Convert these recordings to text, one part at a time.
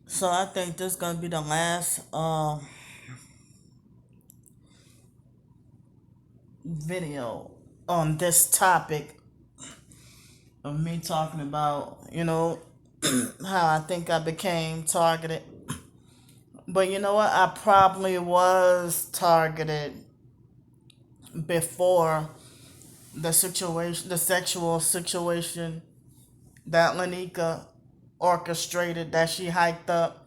So I think this is gonna be the last video on this topic of me talking about, how I think I became targeted. But you know what? I probably was targeted before the sexual situation that Lanika orchestrated, that she hiked up.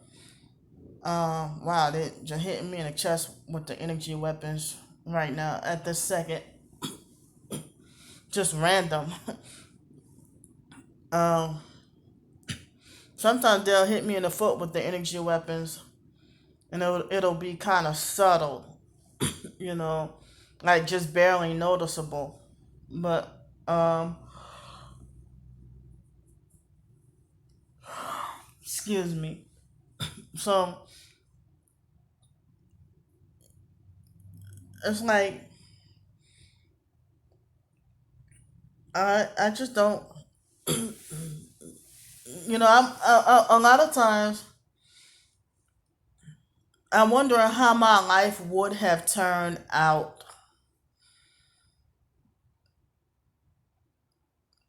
Wow, they just hitting me in the chest with the energy weapons right now at this second. Just random. um, Sometimes they'll hit me in the foot with the energy weapons, and it'll be kind of subtle, you know, like just barely noticeable. But excuse me. So it's like I just don't. A lot of times I'm wondering how my life would have turned out.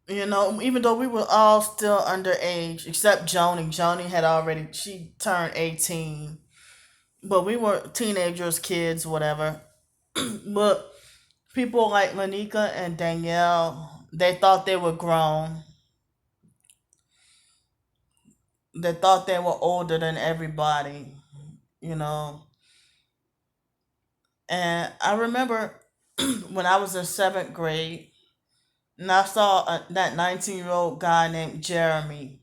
Even though we were all still underage, except Joni. Joni had already, she turned 18. But we were teenagers, kids, whatever. But people like Lanika and Danielle, they thought they were grown. They thought they were older than everybody, you know. And I remember when I was in seventh grade, and I saw that 19-year-old guy named Jeremy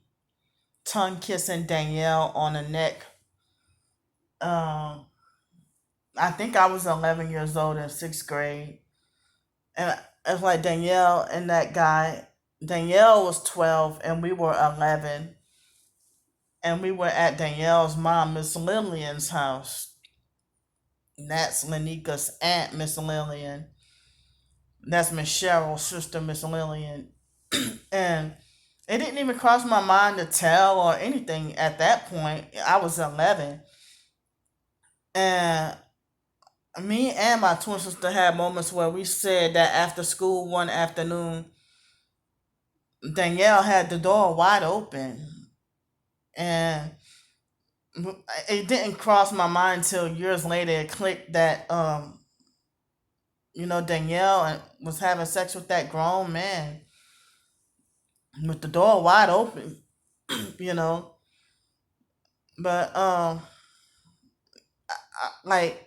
tongue kissing Danielle on the neck. Um, I think I was 11 years old in sixth grade. And it's like Danielle and that guy. Danielle was 12 and we were 11. And we were at Danielle's mom, Miss Lillian's house. And that's Lanika's aunt, Miss Lillian. That's Miss Cheryl's sister, Miss Lillian. And it didn't even cross my mind to tell or anything at that point. I was 11. And me and my twin sister had moments where we said that after school one afternoon, Danielle had the door wide open. And it didn't cross my mind till years later it clicked that Danielle was having sex with that grown man with the door wide open. you know but like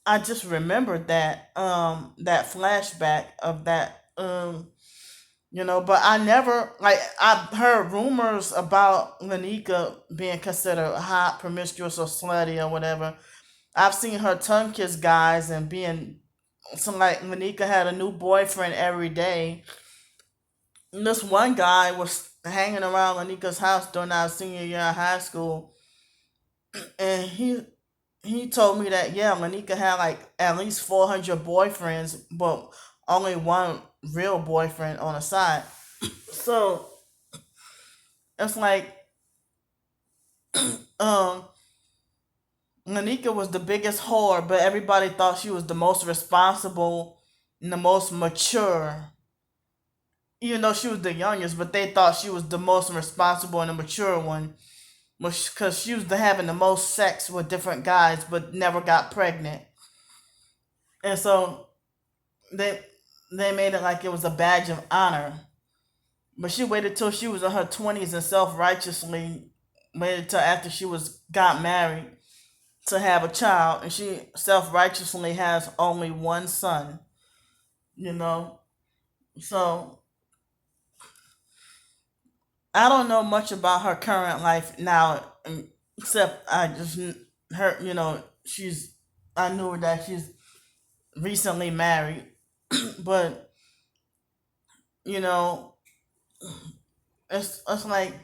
I just remembered that flashback of that. But I never, like, I heard rumors about Lanika being considered hot, promiscuous, or slutty or whatever. I've seen her tongue kiss guys and being some, like, Lanika had a new boyfriend every day. And this one guy was hanging around Lanika's house during our senior year in high school, and he told me that, yeah, Lanika had like at least 400 boyfriends, but only one real boyfriend on the side. So it's like um Lanika was the biggest whore, but everybody thought she was the most responsible and the most mature. Even though she was the youngest, but they thought she was the most responsible and the mature one, because she was having the most sex with different guys, but never got pregnant. And so they they made it like it was a badge of honor. But she waited till she was in her 20s and self righteously waited till after she was got married to have a child, and she self righteously has only one son. You know, so I don't know much about her current life now, except I just her. She's. I knew that she's recently married, but you know, it's like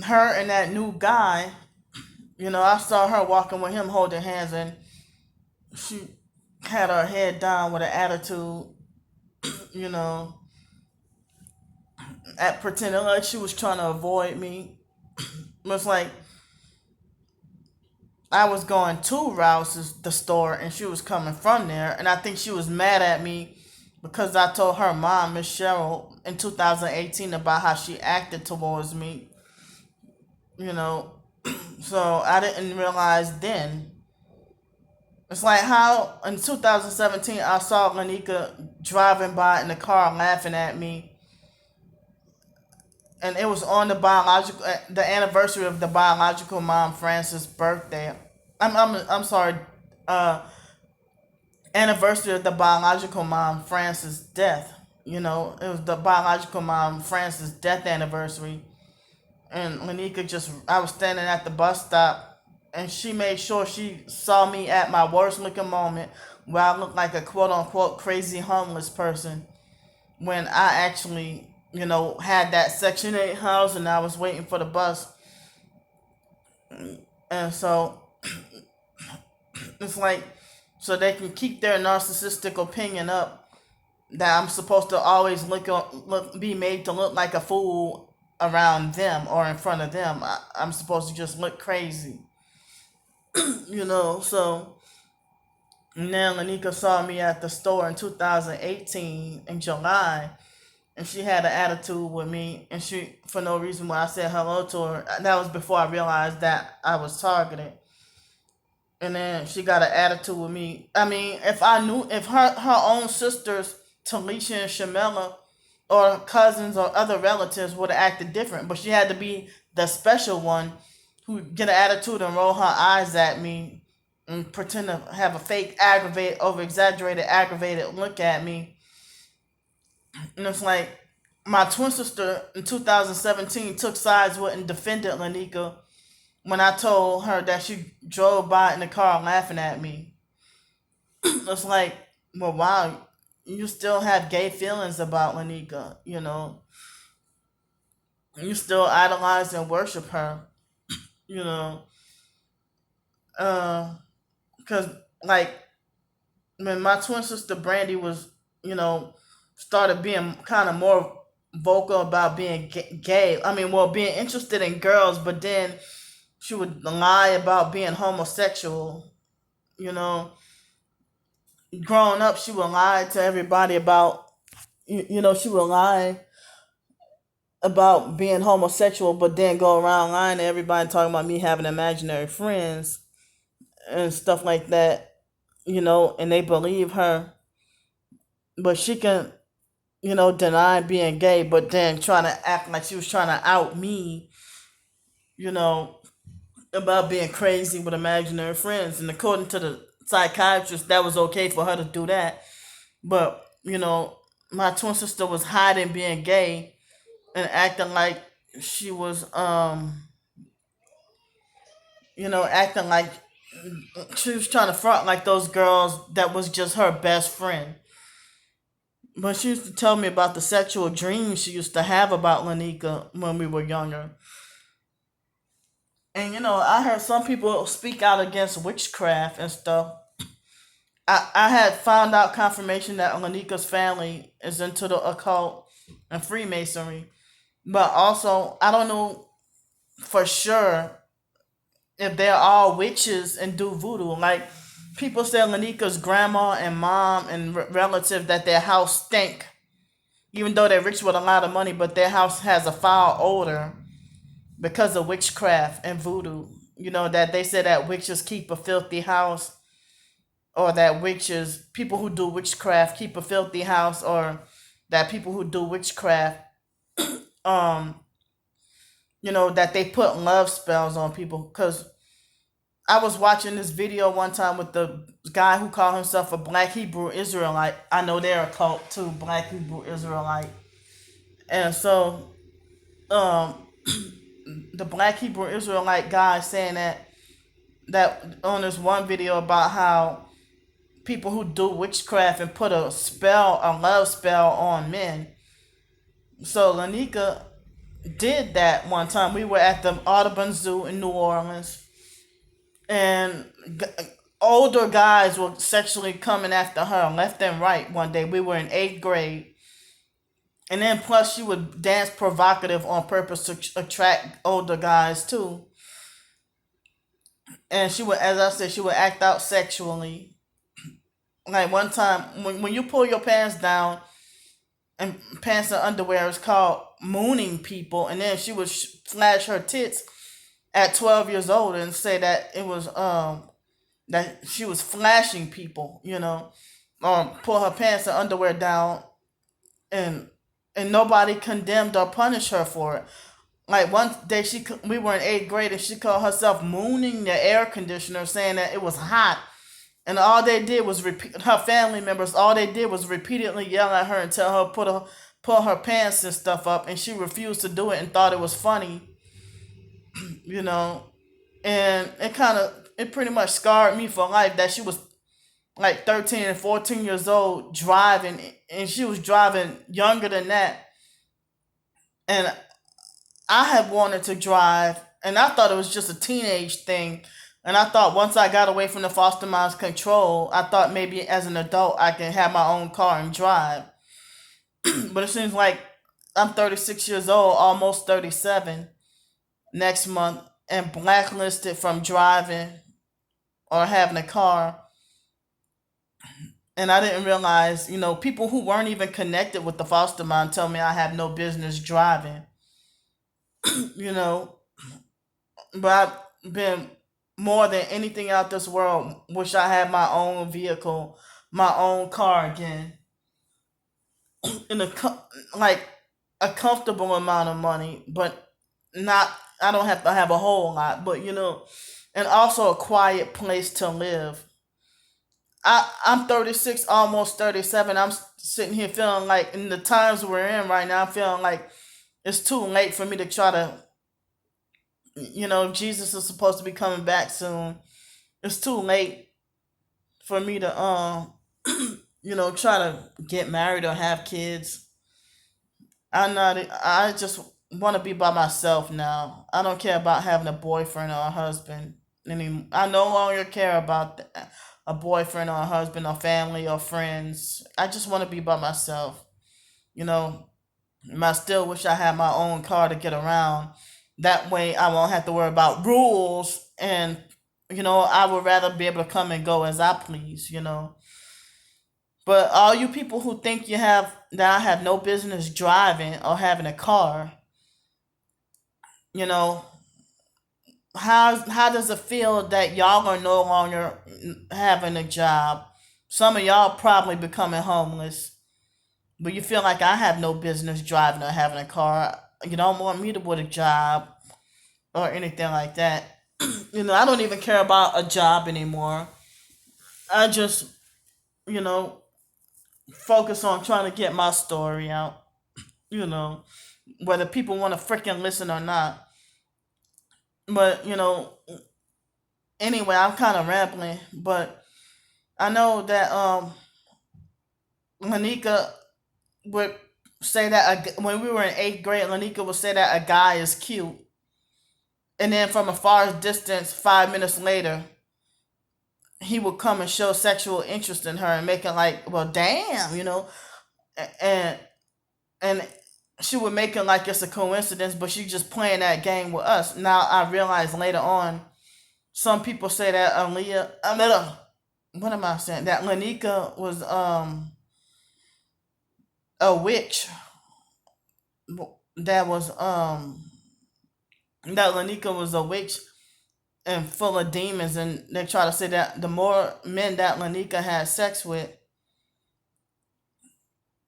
her and that new guy. I saw her walking with him, holding hands, and she had her head down with an attitude. You know, at pretending like she was trying to avoid me. It was like I was going to Rouse's the store and she was coming from there, and I think she was mad at me because I told her mom, Miss Cheryl, in 2018 about how she acted towards me. You know, so I didn't realize then. It's like how in 2017 I saw Lanika driving by in the car laughing at me, and it was on the anniversary of the biological mom Frances' birthday. I'm sorry, uh, anniversary of the biological mom Frances' death. You know, it was the biological mom Frances' death anniversary, and Lanika just I was standing at the bus stop, and she made sure she saw me at my worst looking moment, where I looked like a quote unquote crazy homeless person, when I actually, had that Section 8 house and I was waiting for the bus. And so it's like, so they can keep their narcissistic opinion up that I'm supposed to always be made to look like a fool around them or in front of them. I'm supposed to just look crazy, So now Lanika saw me at the store in 2018 in July, and she had an attitude with me, and she, for no reason, when I said hello to her, that was before I realized that I was targeted. And then she got an attitude with me. I mean, if her own sisters, Talisha and Shamela, or cousins or other relatives would have acted different, but she had to be the special one who get an attitude and roll her eyes at me and pretend to have a fake, aggravated, over exaggerated, aggravated look at me. And it's like my twin sister in 2017 took sides with and defended Lanika when I told her that she drove by in the car laughing at me. It's like, well, wow, you still have gay feelings about Lanika, You still idolize and worship her, you know. Because, like, when my twin sister Brandy was, started being kind of more vocal about being gay, I mean, well, being interested in girls, but then she would lie about being homosexual, you know. Growing up, she would lie to everybody about, she would lie about being homosexual, but then go around lying to everybody talking about me having imaginary friends and stuff like that, and they believe her. But she can, deny being gay, but then trying to act like she was trying to out me, you know, about being crazy with imaginary friends. And according to the psychiatrist, that was okay for her to do that. But, my twin sister was hiding being gay and acting like she was, acting like she was trying to front like those girls that was just her best friend. But she used to tell me about the sexual dreams she used to have about Lanika when we were younger. And I heard some people speak out against witchcraft and stuff. I had found out confirmation that Lanika's family is into the occult and Freemasonry. But also, I don't know for sure if they're all witches and do voodoo. Like, people say Lanika's grandma and mom and relative that their house stink, even though they're rich with a lot of money, but their house has a foul odor because of witchcraft and voodoo. That they say that witches keep a filthy house, or that people who do witchcraft keep a filthy house, or that people who do witchcraft, um, that they put love spells on people. Because I was watching this video one time with the guy who called himself a Black Hebrew Israelite. I know they're a cult too, Black Hebrew Israelite. And so, um, the Black Hebrew Israelite guy saying that on this one video about how people who do witchcraft and put a love spell on men. So Lanika did that one time. We were at the Audubon Zoo in New Orleans, and older guys were sexually coming after her left and right one day. We were in 8th grade, And then plus she would dance provocative on purpose to attract older guys too. And she would, as I said, she would act out sexually. Like one time, when you pull your pants down and pants and underwear is called mooning people, and then she would flash her tits at 12 years old and say that it was that she was flashing people, pull her pants and underwear down, and nobody condemned or punished her for it. Like one day we were in eighth grade and she called herself mooning the air conditioner, saying that it was hot, and all they did was repeat. Her family members, all they did was repeatedly yell at her and tell her put her pants and stuff up, and she refused to do it and thought it was funny, you know. And it pretty much scarred me for life that she was like 13 and 14 years old driving, and she was driving younger than that. And I had wanted to drive, and I thought it was just a teenage thing. And I thought once I got away from the foster mom's control, I thought maybe as an adult I can have my own car and drive. But it seems like I'm 36 years old, almost 37 next month, and blacklisted from driving or having a car. And I didn't realize, people who weren't even connected with the foster mom tell me I have no business driving, you know. But I've been more than anything out this world, wish I had my own vehicle, my own car again, in like a comfortable amount of money, but not. I don't have to have a whole lot, but and also a quiet place to live. I'm 36, almost 37. I'm sitting here feeling like in the times we're in right now, I'm feeling like it's too late for me to try to, Jesus is supposed to be coming back soon. It's too late for me to, try to get married or have kids. I just want to be by myself now. I don't care about having a boyfriend or a husband anymore. I no longer care about a boyfriend or a husband or family or friends. I just want to be by myself. You know, I still wish I had my own car to get around. That way I won't have to worry about rules, and I would rather be able to come and go as I please. But all you people who think that I have no business driving or having a car, you know, how does it feel that y'all are no longer having a job? Some of y'all probably becoming homeless, but you feel like I have no business driving or having a car. You don't want me to with a job or anything like that. I don't even care about a job anymore. I just, you know, focus on trying to get my story out, you know, whether people want to freaking listen or not. But, anyway, I'm kind of rambling, but I know that Lanika would say that when we were in eighth grade, Lanika would say that a guy is cute. And then from a far distance, 5 minutes later, he would come and show sexual interest in her and make it like, well, damn, and and she would make it like it's a coincidence, but she just playing that game with us. Now I realize later on, some people say that Aaliyah, what am I saying? That Lanika was a witch. That was that Lanika was a witch and full of demons, and they try to say that the more men that Lanika had sex with,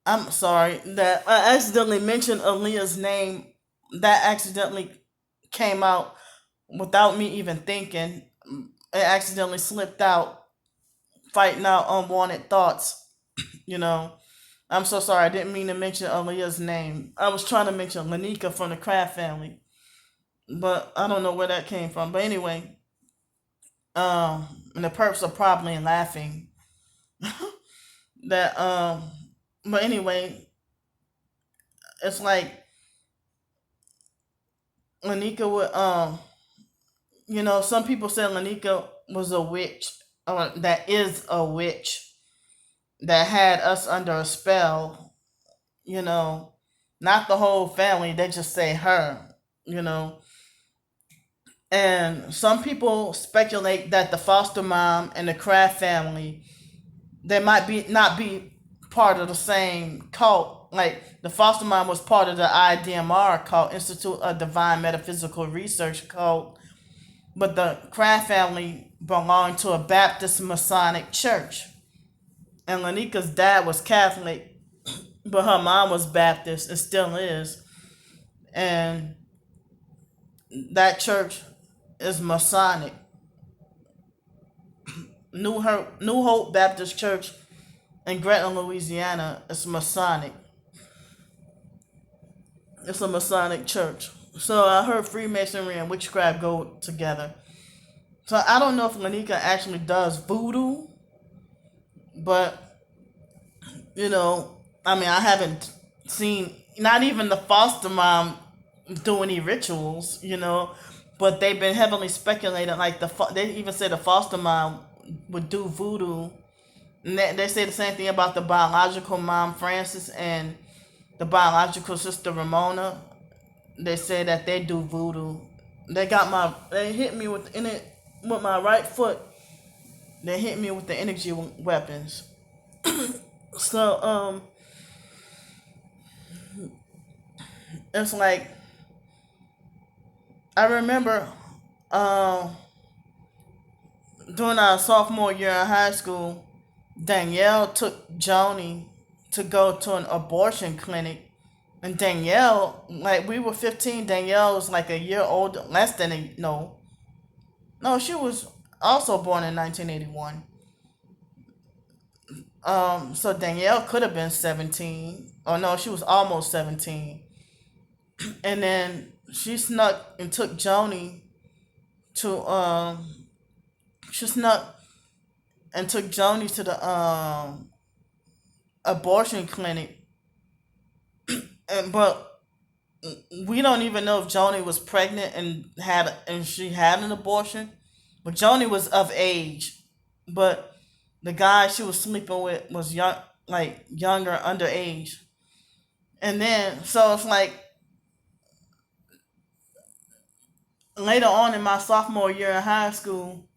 I'm sorry that I accidentally mentioned Aaliyah's name. That accidentally came out without me even thinking. It accidentally slipped out, fighting out unwanted thoughts. You know, I'm so sorry. I didn't mean to mention Aaliyah's name. I was trying to mention Lanika from the Kraft family, but I don't know where that came from. But anyway, and the perps are probably laughing that but anyway, it's like Lanika would some people say Lanika was a witch, or that is a witch that had us under a spell, you know. not the whole family. They just say her, you know. And some people speculate that the foster mom and the Kraft family, they might be not be part of the same cult. Like the foster mom was part of the IDMR cult, Institute of Divine Metaphysical Research cult, but the Kraft family belonged to a Baptist Masonic church. And Lanika's dad was Catholic, but her mom was Baptist and still is. And that church is Masonic. New Hope Baptist Church in Gretna, Louisiana is Masonic. It's a Masonic church. So I heard Freemasonry and witchcraft go together. So I don't know if Lanika actually does voodoo, but I mean, I haven't seen not even the foster mom do any rituals, but they've been heavily speculating. Like they even said the foster mom would do voodoo. And they say the same thing about the biological mom Frances and the biological sister Ramona. They say that they do voodoo. They hit me with my right foot. They hit me with the energy weapons. So it's like I remember during our sophomore year in high school, Danielle took Joni to go to an abortion clinic. And Danielle, like we were 15, Danielle was like a year older, less than no, she was also born in 1981. So Danielle could have been 17. Oh no, she was almost 17. And then she snuck and took Joni to she snuck and took Joni to the abortion clinic. But we don't even know if Joni was pregnant and she had an abortion. But Joni was of age. But the guy she was sleeping with was young, like younger, underage. And then so it's like later on in my sophomore year in high school,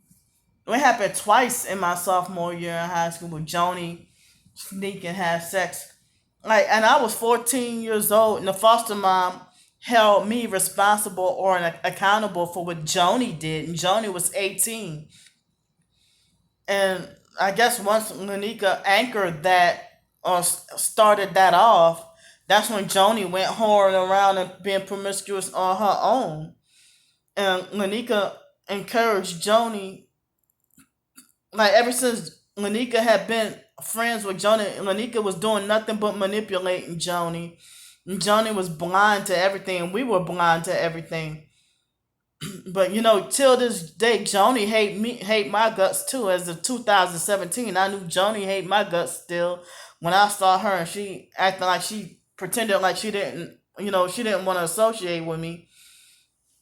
it happened twice in my sophomore year in high school with Joni sneak and have sex. Like, and I was 14 years old, and the foster mom held me responsible or accountable for what Joni did, and Joni was 18. And I guess once Lanika anchored that or started that off, that's when Joni went whoring around and being promiscuous on her own. And Lanika encouraged Joni, like ever since Lanika had been friends with Joni, Lanika was doing nothing but manipulating Joni. And Joni was blind to everything, and we were blind to everything. But till this day, Joni hate my guts too. As of 2017, I knew Joni hate my guts still. When I saw her and she acting like she pretended like she didn't want to associate with me.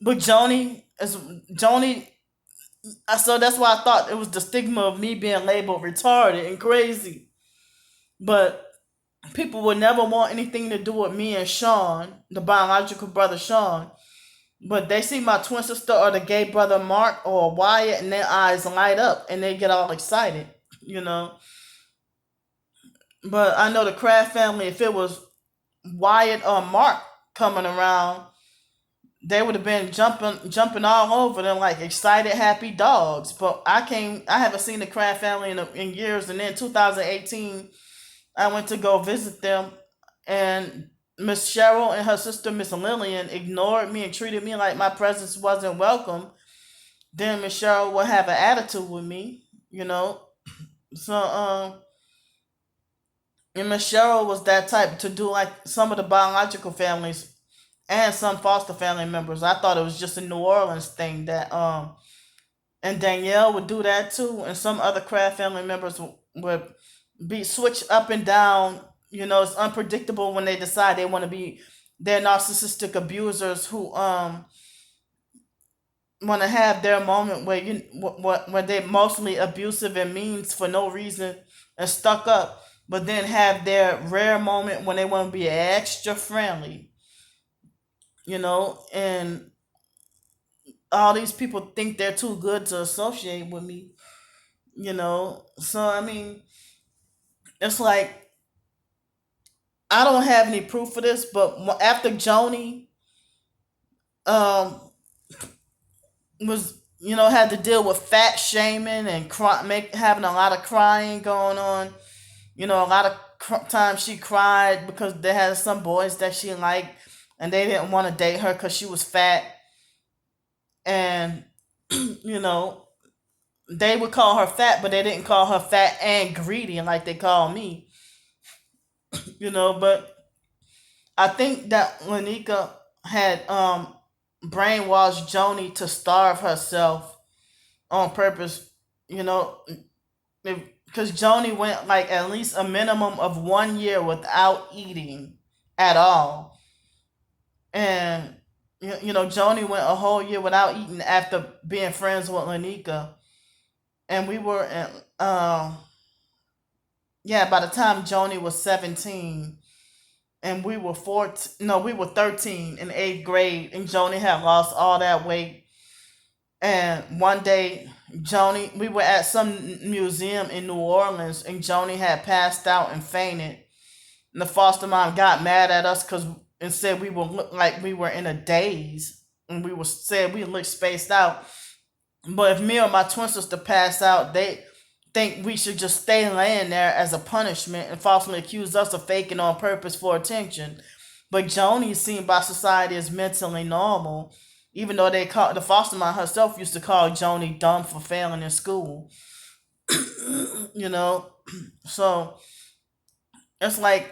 But Joni. So that's why I thought it was the stigma of me being labeled retarded and crazy. But people would never want anything to do with me and Sean, the biological brother Sean. But they see my twin sister or the gay brother Mark or Wyatt, and their eyes light up and they get all excited, you know. But I know the Kraft family, if it was Wyatt or Mark coming around, they would have been jumping all over them like excited, happy dogs. But I haven't seen the Kraft family in years. And then 2018, I went to go visit them, and Miss Cheryl and her sister Miss Lillian ignored me and treated me like my presence wasn't welcome. Then Miss Cheryl would have an attitude with me, you know. So and Miss Cheryl was that type to do like some of the biological families and some foster family members. I thought it was just a New Orleans thing that and Danielle would do that too, and some other Kraft family members would be switched up and down. You know, it's unpredictable when they decide they want to be. They're narcissistic abusers who want to have their moment where where they're mostly abusive and means for no reason and stuck up. but then have their rare moment when they want to be extra friendly, and all these people think they're too good to associate with me, So I mean, it's like I don't have any proof for this, but after Joni um was had to deal with fat shaming and having a lot of crying going on. A lot of times she cried because they had some boys that she liked, and they didn't want to date her because she was fat, and you know they would call her fat, but they didn't call her fat and greedy like they call me. But I think that Lanika had brainwashed Joni to starve herself on purpose. You know, because Joni went like at least a minimum of 1 year without eating at all, and Joni went a whole year without eating after being friends with Lanika, and we were in, yeah, by the time Joni was 17, and we were 14, no, we were 13 in eighth grade, and Joni had lost all that weight. And one day, we were at some museum in New Orleans, and Joni had passed out and fainted. And the foster mom got mad at us because and said we looked like we were in a daze, and said we looked spaced out. But if me or my twin sister pass out, they think we should just stay laying there as a punishment and falsely accuse us of faking on purpose for attention. But Joni is seen by society as mentally normal, even though the foster mom herself used to call Joni dumb for failing in school. you know, so it's like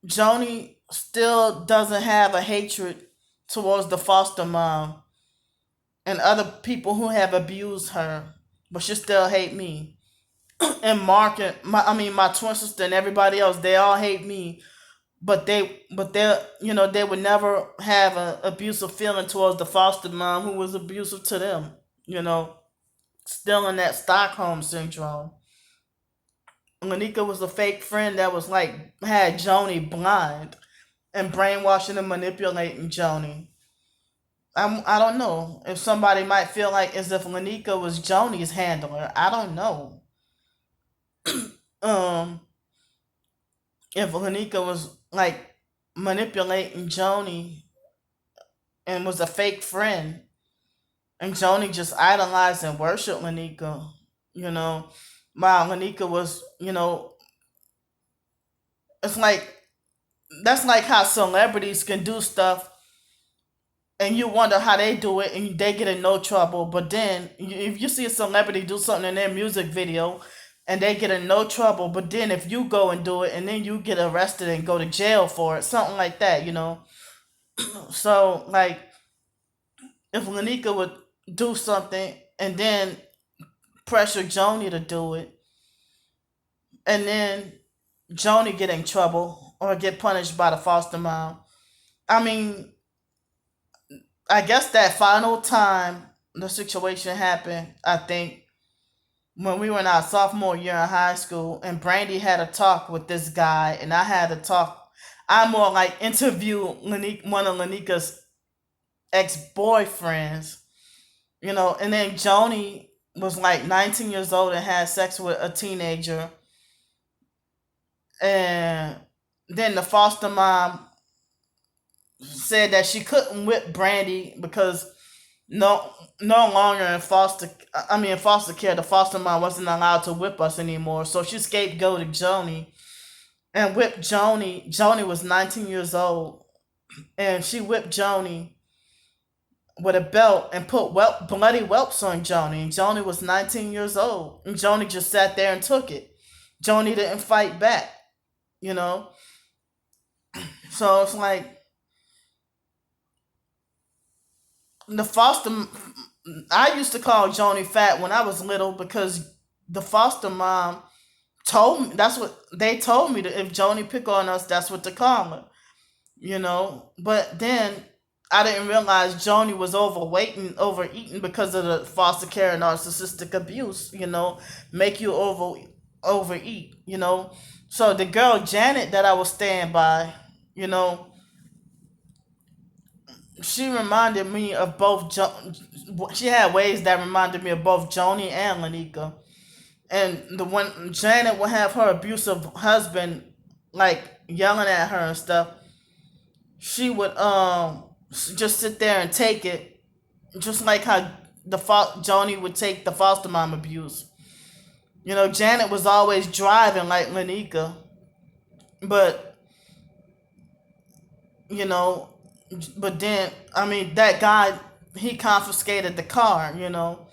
Joni still doesn't have a hatred towards the foster mom and other people who have abused her, but she still hate me. And Mark and my twin sister and everybody else, they all hate me, but they would never have an abusive feeling towards the foster mom who was abusive to them. You know, still in that Stockholm syndrome. Lanika was a fake friend that was like had Joni blind and brainwashing and manipulating Joni. I don't know if somebody might feel like as if Lanika was Joni's handler. I don't know. um, if Lanika was like manipulating Joni and was a fake friend, and Joni just idolized and worshiped Lanika, you know, while Lanika was, it's like that's like how celebrities can do stuff and you wonder how they do it and they get in no trouble. But then if you see a celebrity do something in their music video and they get in no trouble, but then if you go and do it and then you get arrested and go to jail for it, something like that. So like if Lanika would do something and then pressure Joni to do it, and then Joni get in trouble or get punished by the foster mom. I mean, I guess that final time the situation happened, I think, when we were in our sophomore year in high school, and Brandy had a talk with this guy, and I had a talk. I more like interview one of Lanika's ex boyfriends, and then Joni was like 19 years old and had sex with a teenager, and then the foster mom said that she couldn't whip Brandy because no longer in foster care, the foster mom wasn't allowed to whip us anymore. So she scapegoated Joni and whipped Joni. Joni was 19 years old, and she whipped Joni with a belt and put bloody whelps on Joni. And Joni was 19 years old, and Joni just sat there and took it. Joni didn't fight back, you know. So it's like the foster. I used to call Joni fat when I was little because the foster mom told me that's what they told me that if Joni pick on us, that's what to call her. But then I didn't realize Joni was overweight and overeating because of the foster care and narcissistic abuse. Make you overeat. So the girl Janet that I was staying by, you know, she reminded me of both. She had ways that reminded me of both Joni and Lanika. And the when Janet would have her abusive husband like yelling at her and stuff, she would just sit there and take it, just like how Joni would take the foster mom abuse. You know, Janet was always driving like Lanika, but you know, but then I mean that guy, he confiscated the car. You know,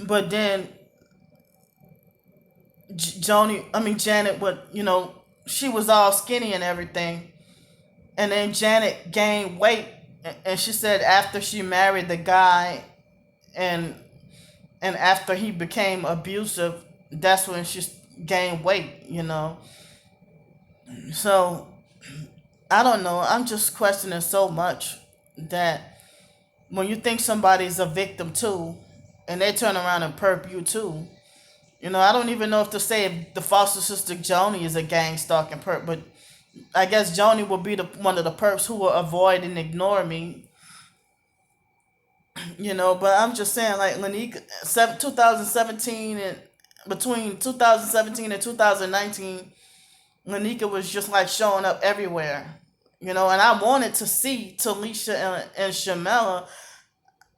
but then Janet would, she was all skinny and everything, and then Janet gained weight, and she said after she married the guy, and after he became abusive, that's when she gained weight. So I don't know. I'm just questioning so much that when you think somebody's a victim too, and they turn around and perp you too. I don't even know if to say if the foster sister Joni is a gang stalking perp, but I guess Joni will be the one of the perps who will avoid and ignore me. But I'm just saying, like Lanika, 2017 and between 2017 and 2019, Lanika was just like showing up everywhere. And I wanted to see Talisha and Shamela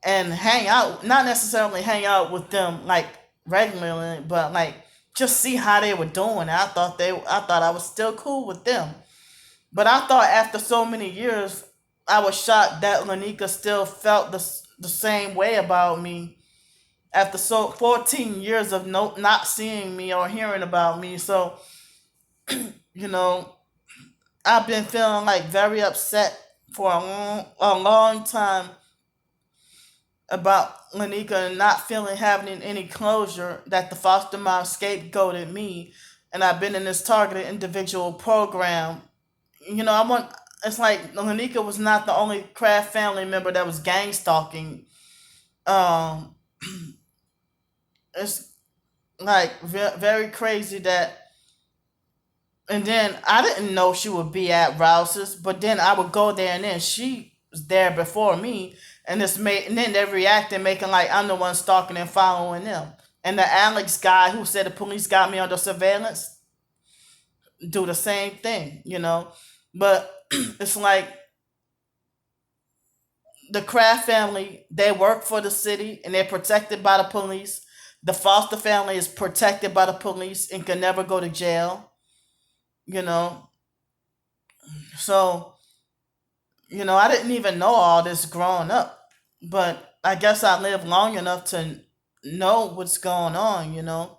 and hang out, not necessarily hang out with them like regularly, but like just see how they were doing. I thought I was still cool with them. But I thought after so many years, I was shocked that Lanika still felt the same way about me after 14 years of not seeing me or hearing about me. So, you know, I've been feeling like very upset for a long time about Lanika and not feeling having any closure, that the foster mom scapegoated me, and I've been in this targeted individual program. I want. It's like Lanika was not the only Kraft family member that was gang stalking. Um, it's like very crazy that. And then I didn't know she would be at Rouse's, but then I would go there, and then she was there before me, and then they reacted, making like I'm the one stalking and following them. And the Alex guy who said the police got me under surveillance do the same thing. But it's like the Kraft family, they work for the city and they're protected by the police. The Foster family is protected by the police and can never go to jail. You know, so I didn't even know all this growing up, but I guess I lived long enough to know what's going on.